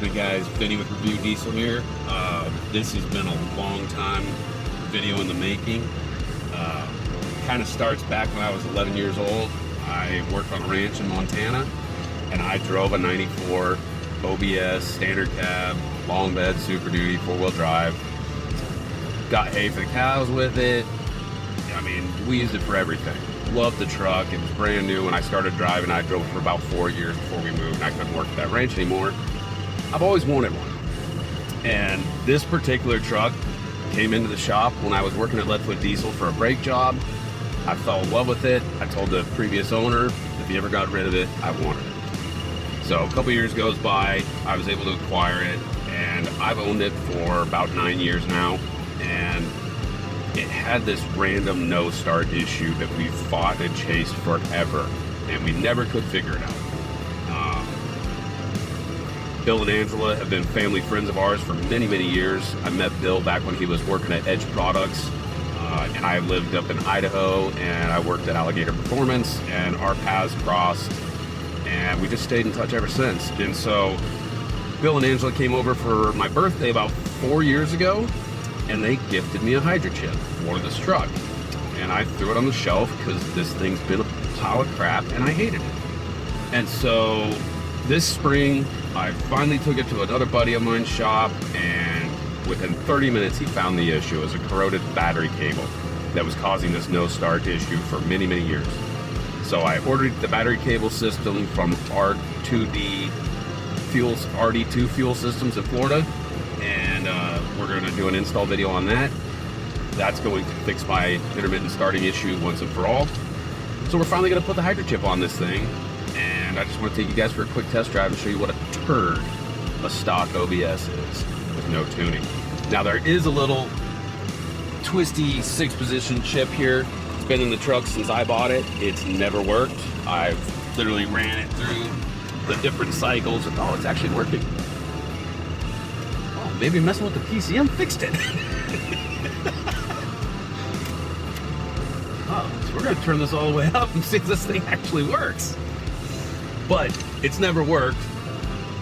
happening, guys? Vinny with Review Diesel here. This has been a long time video in the making. Kind of starts back when I was 11 years old. I worked on a ranch in Montana, and I drove a 94 OBS, standard cab, long bed, Super Duty, 4-wheel drive. Got hay for the cows with it. I mean, we used it for everything. Loved the truck. It was brand new when I started driving. I drove it for about 4 years before we moved, and I couldn't work at that ranch anymore. I've always wanted one. And this particular truck came into the shop when I was working at Leadfoot Diesel for a brake job. I fell in love with it. I told the previous owner if he ever got rid of it, I wanted it. So a couple years goes by, I was able to acquire it, and I've owned it for about 9 years now. And it had this random no start issue that we fought and chased forever, and we never could figure it out. Bill and Angela have been family friends of ours for many, many years. I met Bill back when he was working at Edge Products, and I lived up in Idaho, and I worked at Alligator Performance, and our paths crossed, and we just stayed in touch ever since. And so Bill and Angela came over for my birthday about 4 years ago, and they gifted me a Hydra Chip for this truck. And I threw it on the shelf because this thing's been a pile of crap and I hated it. And so this spring, I finally took it to another buddy of mine's shop, and within 30 minutes he found the issue. It was a corroded battery cable that was causing this no start issue for many, many years. So I ordered the battery cable system from RD2 Fuel Systems in Florida, and we're going to do an install video on that. That's going to fix my intermittent starting issue once and for all. So we're finally going to put the Hydra Chip on this thing, and I just want to take you guys for a quick test drive and show you what a turd a stock OBS is with no tuning. Now there is a little twisty 6-position chip here. It's been in the truck since I bought it. It's never worked. I've literally ran it through the different cycles, and oh, it's actually working. Oh, maybe messing with the PCM fixed it. Oh, so we're gonna turn this all the way up and see if this thing actually works. But it's never worked.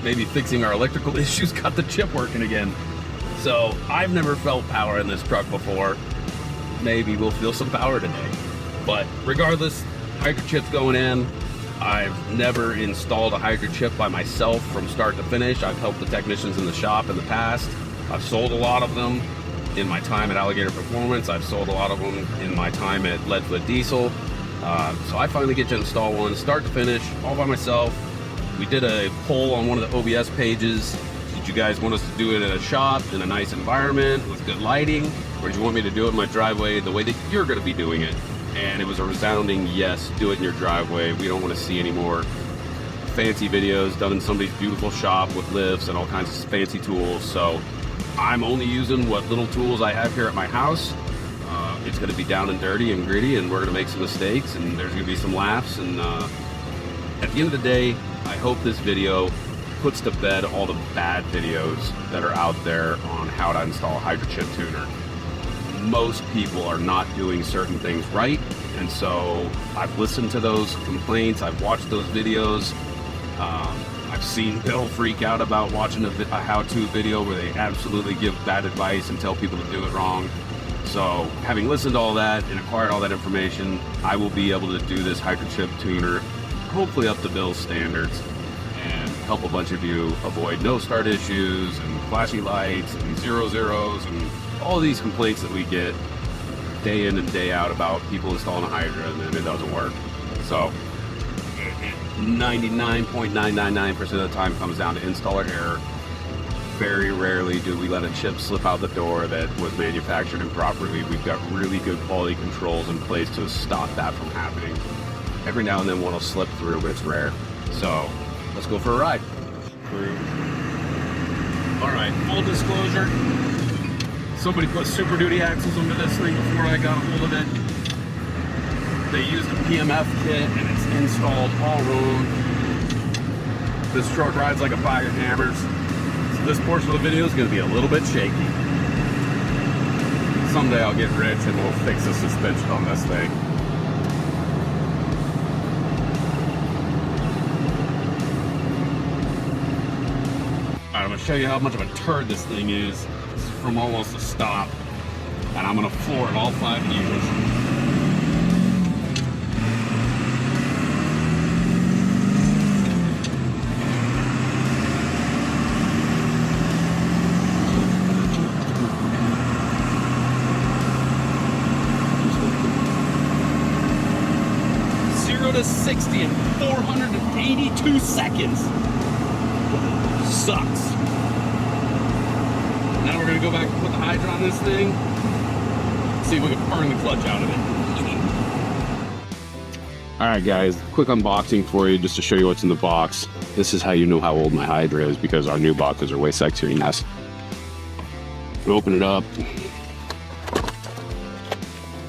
Maybe fixing our electrical issues got the chip working again. So I've never felt power in this truck before. Maybe we'll feel some power today. But regardless, Hydra Chip's going in. I've never installed a Hydra Chip by myself from start to finish. I've helped the technicians in the shop in the past. I've sold a lot of them in my time at Alligator Performance. I've sold a lot of them in my time at Leadfoot Diesel. So I finally get to install one start to finish all by myself. We did a poll on one of the OBS pages. Did you guys want us to do it in a shop in a nice environment with good lighting, or do you want me to do it in my driveway the way that you're going to be doing it? And it was a resounding yes, do it in your driveway. We don't want to see any more fancy videos done in somebody's beautiful shop with lifts and all kinds of fancy tools. So I'm only using what little tools I have here at my house. It's going to be down and dirty and gritty, and we're going to make some mistakes, and there's going to be some laughs. And at the end of the day, I hope this video puts to bed all the bad videos that are out there on how to install a Hydra Chip Tuner. Most people are not doing certain things right, and so I've listened to those complaints, I've watched those videos. I've seen Bill freak out about watching a how-to video where they absolutely give bad advice and tell people to do it wrong. So having listened to all that and acquired all that information, I will be able to do this Hydra Chip Tuner, hopefully up to Bill's standards, and help a bunch of you avoid no start issues and flashy lights and 0 and all these complaints that we get day in and day out about people installing a Hydra and then it doesn't work. So 99.999% of the time comes down to installer error. Very rarely do we let a chip slip out the door that was manufactured improperly. We've got really good quality controls in place to stop that from happening. Every now and then one will slip through, but it's rare. So let's go for a ride. All right, full disclosure. Somebody put Super Duty axles under this thing before I got a hold of it. They used a PMF kit and it's installed all wrong. This truck rides like a bag of hammers. So this portion of the video is going to be a little bit shaky. Someday I'll get rich and we'll fix the suspension on this thing. show you how much of a turd this thing is. This is from almost a stop. And I'm gonna floor it all 5 years. 0 to 60 in 482 seconds. Sucks. Now we're gonna go back and put the Hydra on this thing. See if we can burn the clutch out of it. Alright guys, quick unboxing for you just to show you what's in the box. This is how you know how old my Hydra is, because our new boxes are way sexier than this. Open it up.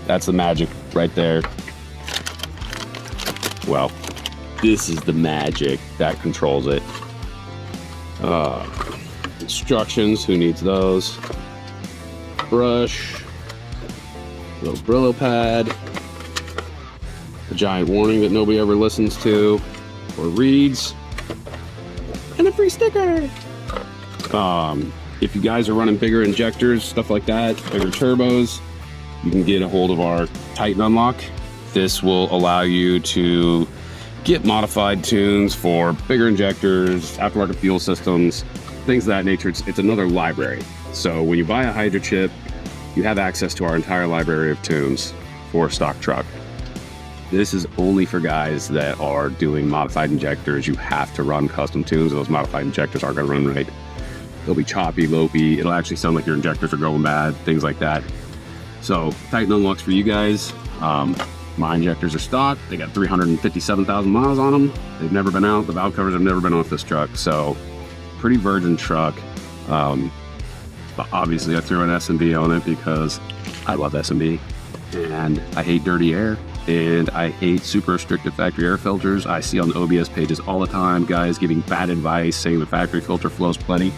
That's the magic right there. Well, this is the magic that controls it. Instructions, who needs those? Brush. Little Brillo pad, a giant warning that nobody ever listens to or reads, and a free sticker. If you guys are running bigger injectors, stuff like that, bigger turbos, you can get a hold of our Titan Unlock. This will allow you to get modified tunes for bigger injectors, aftermarket fuel systems, things of that nature. It's another library. So when you buy a Hydra chip, you have access to our entire library of tunes for a stock truck. This is only for guys that are doing modified injectors. You have to run custom tunes. Those modified injectors aren't going to run right. They'll be choppy, lopey. It'll actually sound like your injectors are going bad, things like that. So Titan Unlocks for you guys. My injectors are stock. They got 357,000 miles on them. They've never been out. The valve covers have never been off this truck. So pretty virgin truck. But obviously I threw an S&B on it because I love S&B and I hate dirty air and I hate super restrictive factory air filters. I see on the OBS pages all the time guys giving bad advice saying the factory filter flows plenty.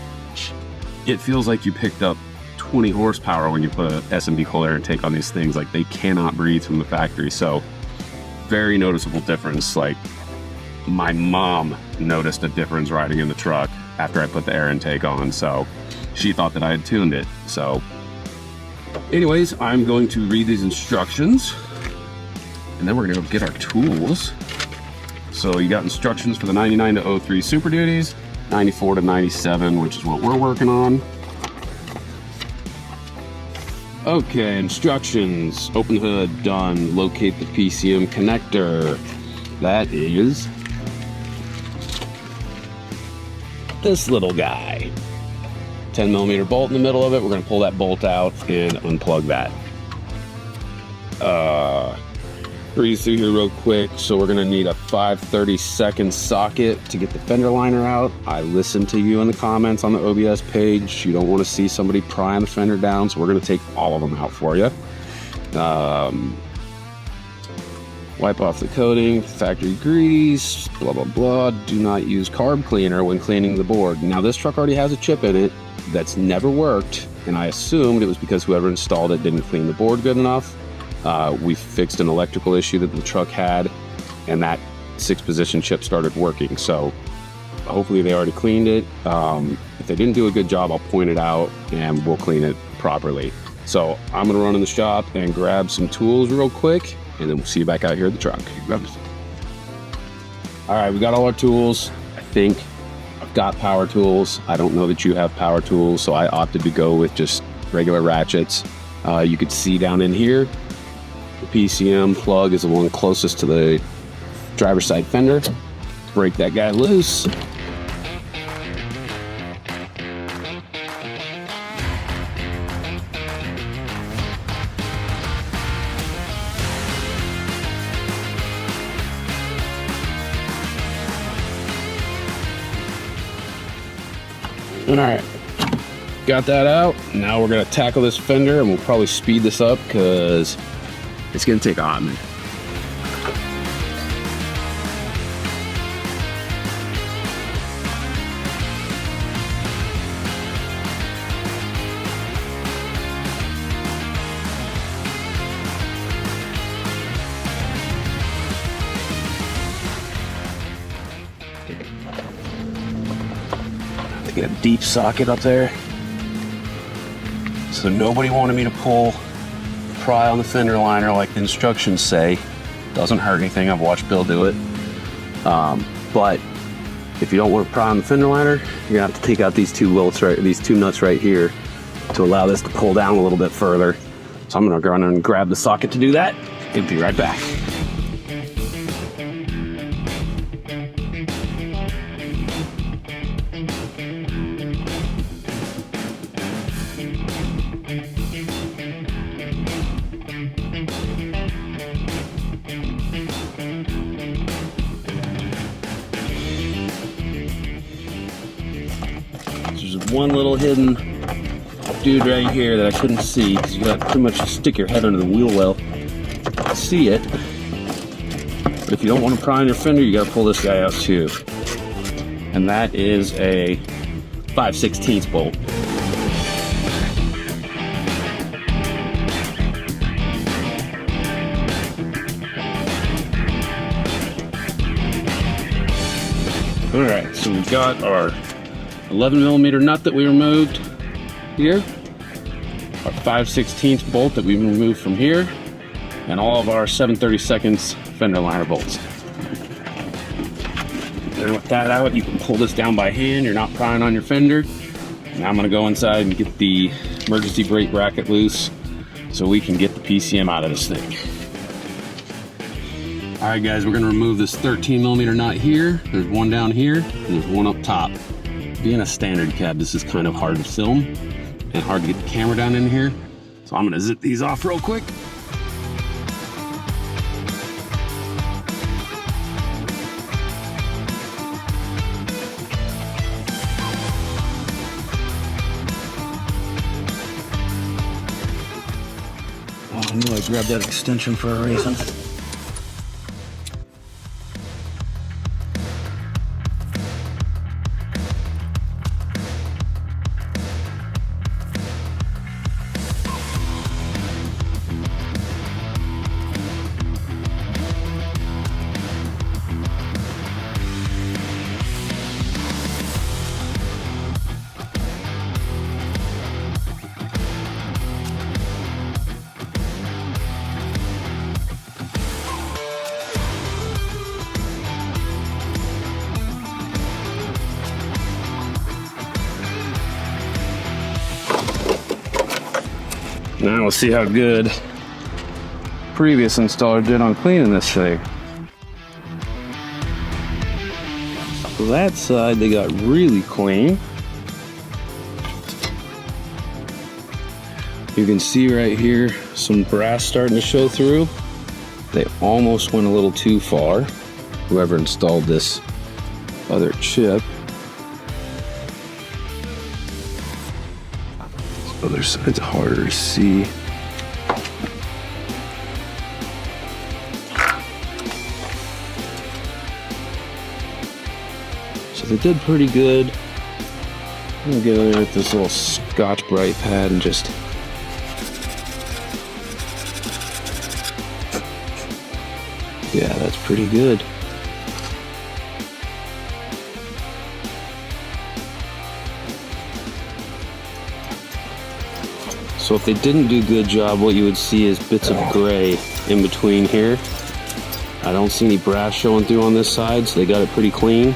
It feels like you picked up 20 horsepower when you put a S&B cold air intake on these things. Like, they cannot breathe from the factory. So very noticeable difference. Like, my mom noticed a difference riding in the truck after I put the air intake on. So she thought that I had tuned it. So anyways, I'm going to read these instructions and then we're gonna go get our tools. So you got instructions for the 99 to 03 Super Duties, 94 to 97, which is what we're working on. Okay, instructions. Open the hood, done. Locate the PCM connector. That is this little guy. 10mm bolt in the middle of it. We're going to pull that bolt out and unplug that. Breeze through here real quick. So we're going to need a 5/32 socket to get the fender liner out. I listened to you in the comments on the OBS page. You don't want to see somebody prying the fender down, so we're going to take all of them out for you. Wipe off the coating, factory grease, blah, blah, blah. Do not use carb cleaner when cleaning the board. Now, this truck already has a chip in it that's never worked, and I assumed it was because whoever installed it didn't clean the board good enough. We fixed an electrical issue that the truck had, and that 6-position chip started working. So hopefully they already cleaned it. If they didn't do a good job, I'll point it out and we'll clean it properly. So I'm gonna run in the shop and grab some tools real quick, and then we'll see you back out here at the truck. All right, we got all our tools. I think I've got power tools. I don't know that you have power tools, so I opted to go with just regular ratchets. You could see down in here, the PCM plug is the one closest to the driver's side fender. Break that guy loose. All right, got that out. Now we're gonna tackle this fender, and we'll probably speed this up because it's gonna take a hot minute. I get a deep socket up there. So nobody wanted me to pry on the fender liner like the instructions say. Doesn't hurt anything, I've watched Bill do it. But if you don't want to pry on the fender liner, you're gonna have to take out these two nuts right here to allow this to pull down a little bit further. So I'm gonna go run and grab the socket to do that and be right back. There's one little hidden dude right here that I couldn't see because you got to pretty much stick your head under the wheel well to see it. But if you don't want to pry on your fender, you got to pull this guy out too. And that is a 5/16 bolt. All right, so we've got our 11mm nut that we removed here, our 5/16 bolt that we removed from here, and all of our 7/32 fender liner bolts. And with that out, you can pull this down by hand. You're not prying on your fender. Now I'm going to go inside and get the emergency brake bracket loose so we can get the PCM out of this thing. All right, guys, we're going to remove this 13mm nut here. There's one down here, and there's one up top. Being a standard cab, this is kind of hard to film and hard to get the camera down in here. So I'm gonna zip these off real quick. Oh, I knew I grabbed that extension for a reason. Now we'll see how good previous installer did on cleaning this thing. So that side they got really clean. You can see right here some brass starting to show through. They almost went a little too far, whoever installed this other chip. Other side's harder to see. So they did pretty good. I'm gonna go in with this little Scotch Brite pad and just yeah, that's pretty good. So if they didn't do a good job, what you would see is bits of gray in between here. I don't see any brass showing through on this side, so they got it pretty clean.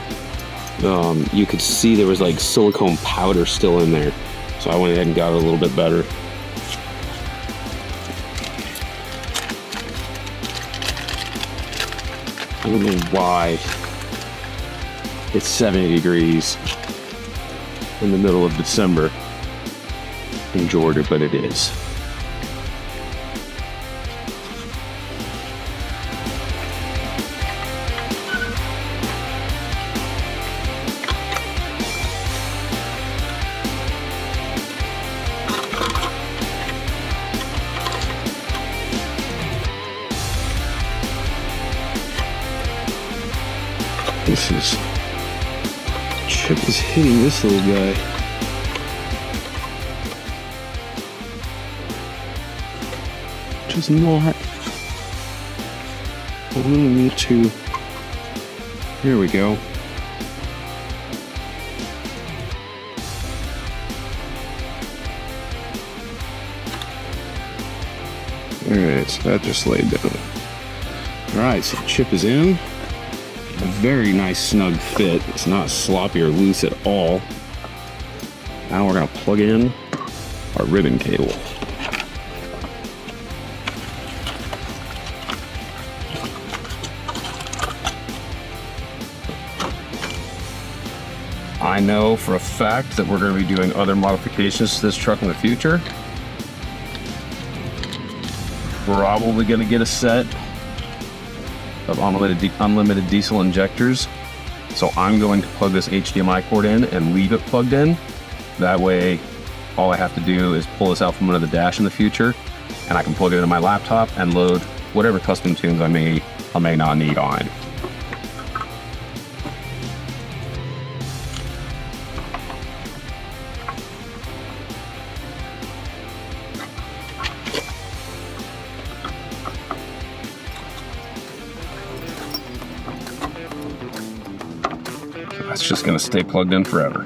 You could see there was like silicone powder still in there. So I went ahead and got it a little bit better. I don't know why it's 70 degrees in the middle of December in Georgia, but it is. This is, chip is hitting this little guy. Just not allowing me to. Here we go. Alright, so that just laid down. Alright, so the chip is in. A very nice snug fit. It's not sloppy or loose at all. Now we're going to plug in our ribbon cable. I know for a fact that we're going to be doing other modifications to this truck in the future. Probably going to get a set of unlimited diesel injectors. So I'm going to plug this HDMI cord in and leave it plugged in. That way, all I have to do is pull this out from under the dash in the future, and I can plug it into my laptop and load whatever custom tunes I may not need on it. That's just going to stay plugged in forever.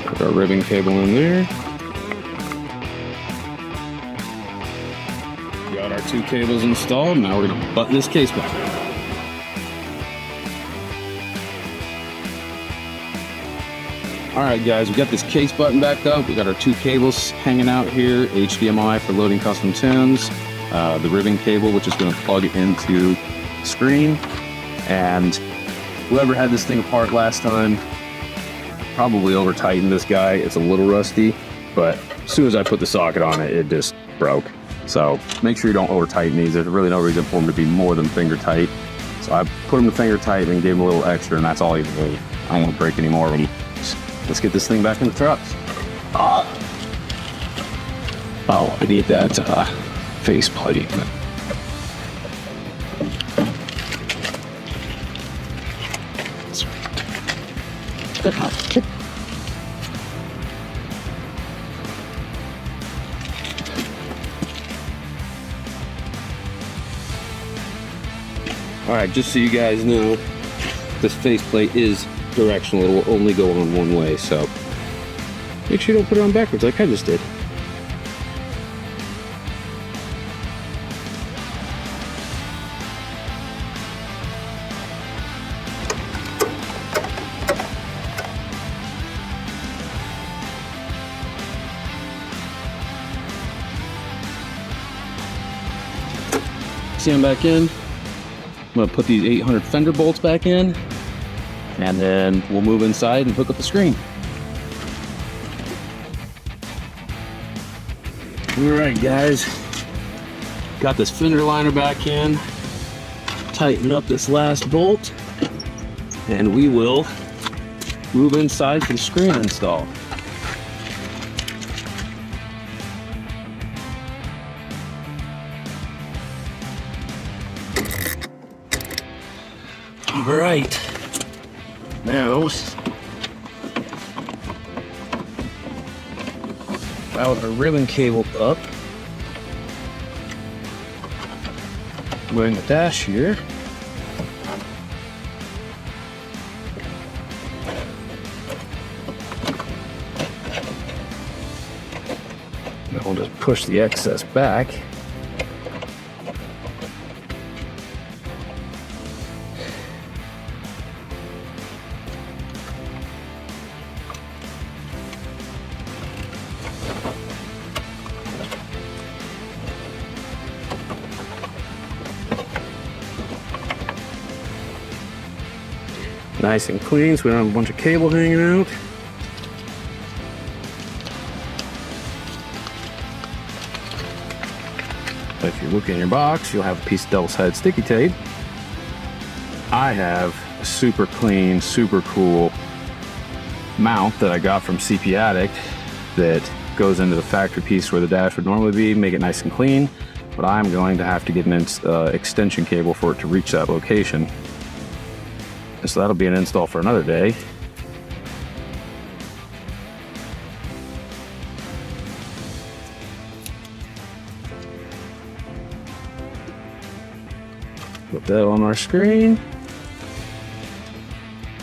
Put our ribbon cable in there. Got our 2 cables installed. Now we're going to button this case back. Alright guys, we got this case button back up. We got our 2 cables hanging out here. HDMI for loading custom tunes. The ribbon cable, which is going to plug into the screen. And whoever had this thing apart last time probably over tightened this guy. It's a little rusty, but as soon as I put the socket on it, it just broke. So make sure you don't over tighten these. There's really no reason for them to be more than finger tight. So I put them to finger tight and gave them a little extra, and that's all you need. I don't want to break any more of them. Let's get this thing back in the truck. Oh, I need that face plate. Alright, just so you guys know, this faceplate is directional. It will only go on one way, so make sure you don't put it on backwards like I just did. See them back in. I'm going to put these 800 fender bolts back in, and then we'll move inside and hook up the screen. Alright guys, got this fender liner back in, tighten up this last bolt, and we will move inside for the screen install. Alright, now about our ribbon cable up, moving the dash here. Now we'll just push the excess back. Nice and clean, so we don't have a bunch of cable hanging out. But if you look in your box, you'll have a piece of double-sided sticky tape. I have a super clean, super cool mount that I got from CP Addict that goes into the factory piece where the dash would normally be, make it nice and clean, but I'm going to have to get an extension cable for it to reach that location. So that'll be an install for another day. Put that on our screen.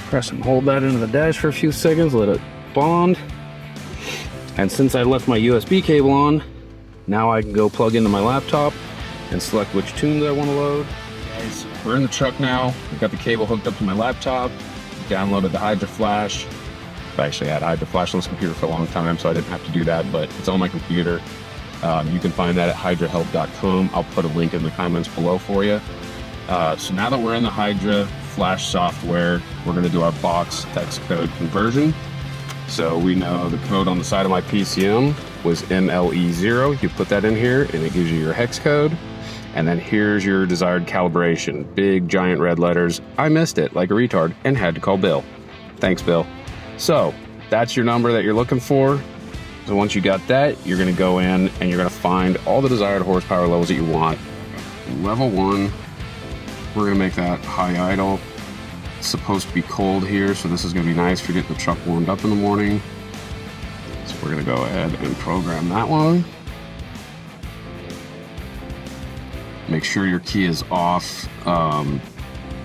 Press and hold that into the dash for a few seconds, let it bond. And since I left my USB cable on, now I can go plug into my laptop and select which tunes I want to load. Guys, we're in the truck now. I've got the cable hooked up to my laptop, downloaded the Hydra Flash. I've actually had Hydra Flash on this computer for a long time, so I didn't have to do that, but it's on my computer. You can find that at hydrahelp.com. I'll put a link in the comments below for you. So now that we're in the Hydra Flash software, we're going to do our box text code conversion. So we know the code on the side of my PCM was MLE0. You put that in here and it gives you your hex code. And then here's your desired calibration. Big giant red letters. I missed it like a retard and had to call Bill. Thanks, Bill. So that's your number that you're looking for. So once you got that, you're going to go in and you're going to find all the desired horsepower levels that you want. Level 1, we're going to make that high idle. It's supposed to be cold here, so this is going to be nice for getting the truck warmed up in the morning. So we're going to go ahead and program that one. Make sure your key is off.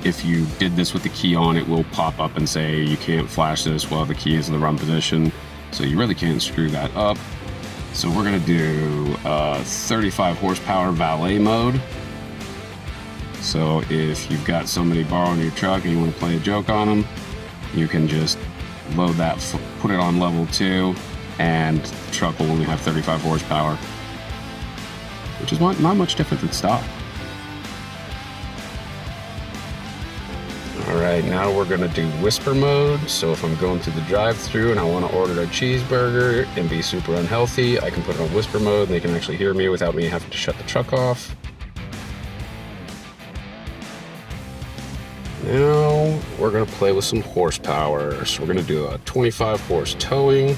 If you did this with the key on, it will pop up and say you can't flash this while the key is in the run position. So you really can't screw that up. So we're going to do 35 horsepower valet mode. So if you've got somebody borrowing your truck and you want to play a joke on them, you can just load that, put it on level 2, and the truck will only have 35 horsepower, which is not much different than stock. All right, now we're gonna do whisper mode. So if I'm going through the drive-thru and I want to order a cheeseburger and be super unhealthy, I can put it on whisper mode and they can actually hear me without me having to shut the truck off. Now we're gonna play with some horsepower. So we're gonna do a 25 horse towing.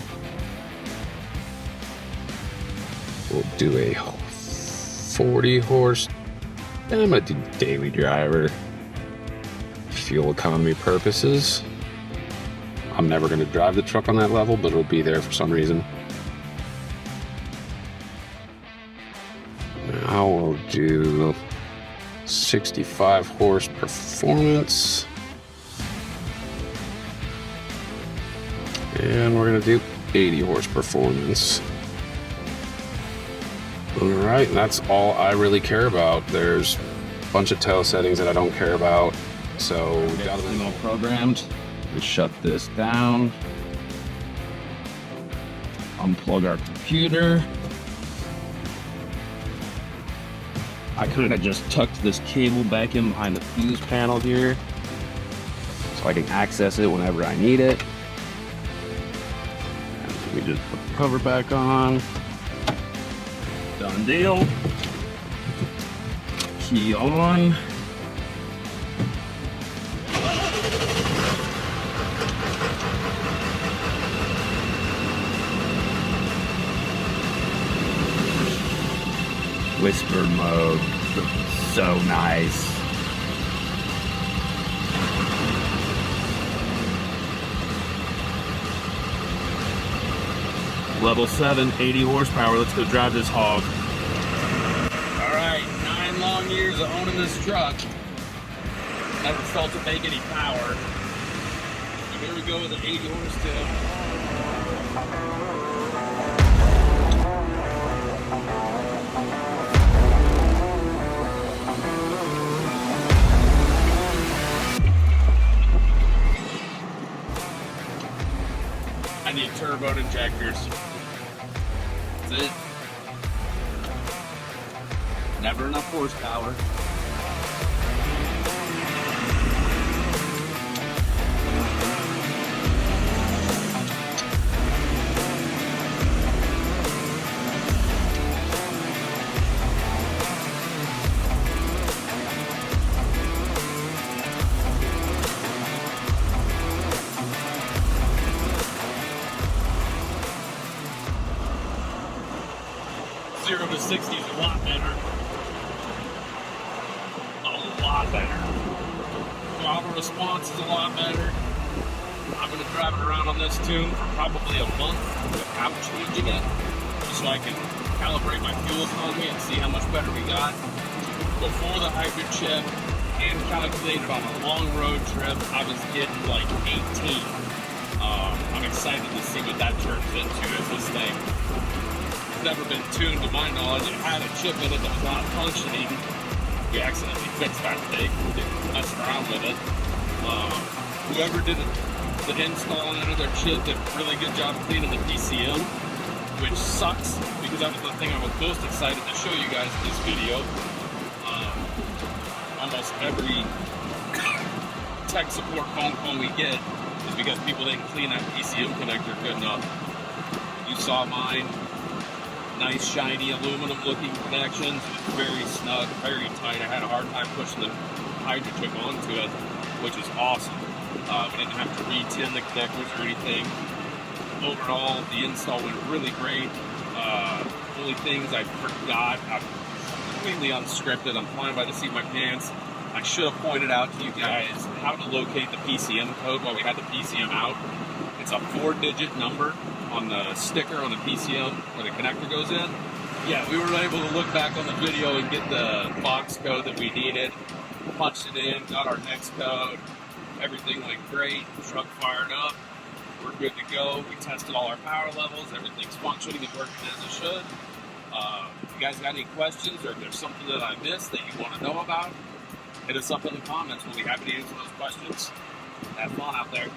We'll do a 40 horse, and I'm gonna do daily driver. Fuel economy purposes. I'm never gonna drive the truck on that level, but it'll be there for some reason. Now we'll do 65 horse performance. And we're gonna do 80 horse performance. All right, and that's all I really care about. There's a bunch of tow settings that I don't care about. So we got them all programmed. We shut this down. Unplug our computer. I kind of just tucked this cable back in behind the fuse panel here so I can access it whenever I need it. And we just put the cover back on. Done deal. Key on. Whisper mode, so nice. Level 7, 80 horsepower. Let's go drive this hog. All right, 9 long years of owning this truck. Never felt it make any power. So here we go with an 80 horse tip. I need turbo injectors. That's it. Never enough horsepower. Zero to 60 is a lot better. A lot better. Throttle response is a lot better. I'm going to drive it around on this tune for probably a month without changing it, just so I can calibrate my fuel economy and see how much better we got. Before the Hydra chip and calculated on a long road trip, I was getting like 18. I'm excited to see what that turns into. If this thing has never been tuned to my knowledge, it had a chip in it that was not functioning. We accidentally fixed that thing. Didn't mess around with it. Whoever did the install under their chip did a really good job cleaning the PCM, which sucks because that was the thing I was most excited to show you guys in this video. Almost every tech support phone call we get is because people didn't clean that PCM connector good enough. You saw mine. Nice, shiny, aluminum-looking connections. Very snug, very tight. I had a hard time pushing the Hydra chip onto it, which is awesome. We didn't have to re-tin the connectors or anything. Overall, the install went really great. Only things I forgot, I'm completely unscripted. I'm flying by the seat of my pants. I should have pointed out to you guys how to locate the PCM code while we had the PCM out. It's a 4-digit number on the sticker on the PCM where the connector goes in. Yeah, we were able to look back on the video and get the box code that we needed. Punched it in, got our next code. Everything went great. Truck fired up. We're good to go. We tested all our power levels. Everything's functioning and working as it should. If you guys got any questions or if there's something that I missed that you want to know about, hit us up in the comments. We'll be happy to answer those questions. Have fun out there.